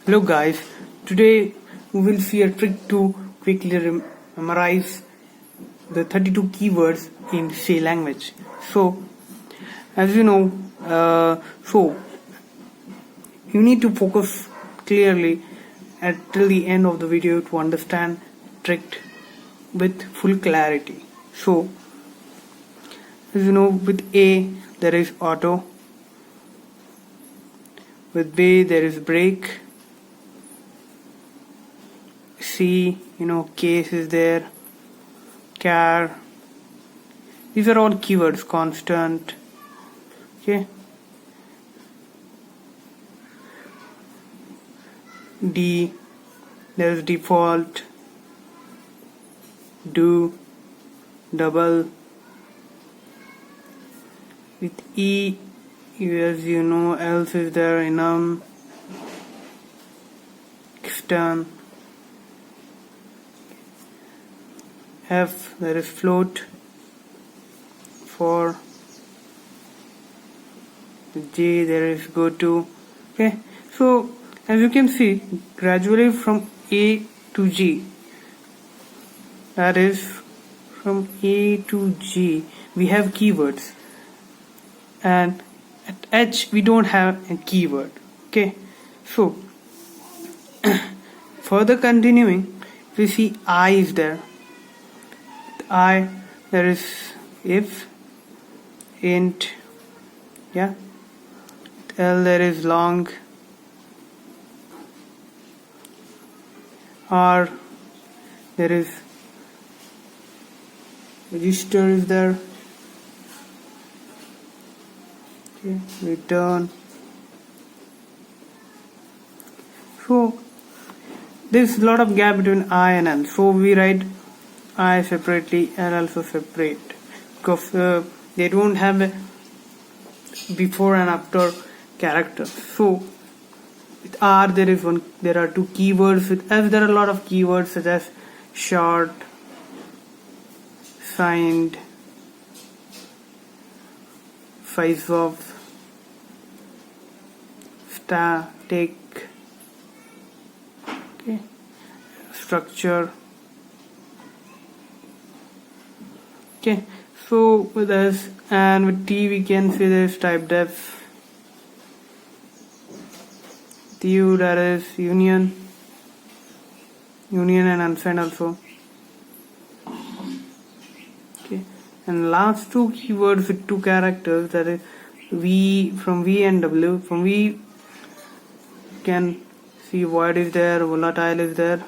Hello guys, today we will see a trick to quickly memorize the 32 keywords in C language. So, as you know, you need to focus clearly till the end of the video to understand trick with full clarity. So, as you know, with A there is auto, with B there is brake, C, case is there, car. These are all keywords, constant. Okay. D, there is default, do, double. With E, as you know, else is there, enum, extern. F, there is float. For J, there is go to. Okay, so as you can see, gradually from A to G, that is from A to G, we have keywords, and at H we don't have a keyword. Okay, so further continuing, we see I is there. I, there is if, int, yeah. L, there is long. R, there is register is there. Okay, return. So there's a lot of gap between I and L, so we write I separately, L also separate, because they don't have a before and after characters. So with R there are two keywords. With S there are a lot of keywords such as short, signed, face off, static, okay, structure. Okay, so with S and with T we can see this type def. With U there is union and unsigned also. Okay, and last two keywords with two characters, that is V, from V and W. From V you can see void is there, volatile is there,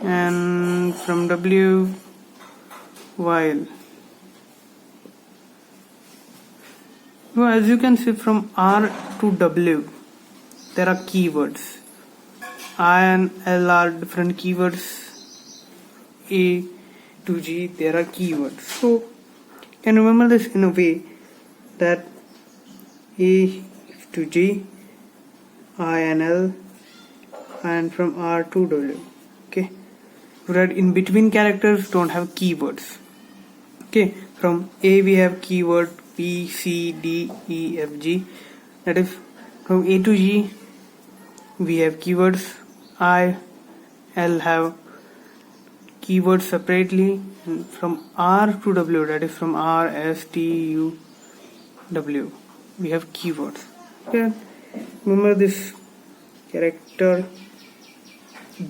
and from W, while. So as you can see, from R to W there are keywords. I and L are different keywords. A to G there are keywords. So you can remember this in a way that A to G, I and L, and from R to W. Okay, so that in between characters don't have keywords. Okay, from A we have keyword B, C, D, E, F, G. That is, from A to G we have keywords. I, L have keywords separately. And from R to W, that is from R, S, T, U, W, we have keywords. Okay, remember this character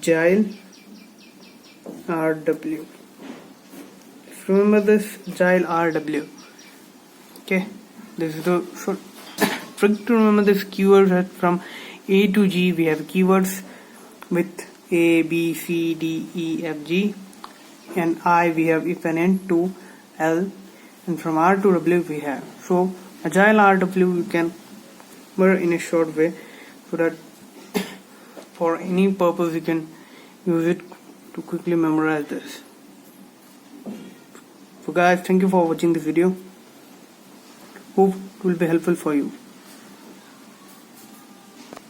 Gile RW. Remember this Gile RW. Okay, this is the trick to remember this keywords. From A to G we have keywords with A, B, C, D, E, F, G, and I we have if and end to L, and from R to W we have. So Agile RW you can remember in a short way, so that for any purpose you can use it to quickly memorize this. So guys, thank you for watching this video. Hope it will be helpful for you.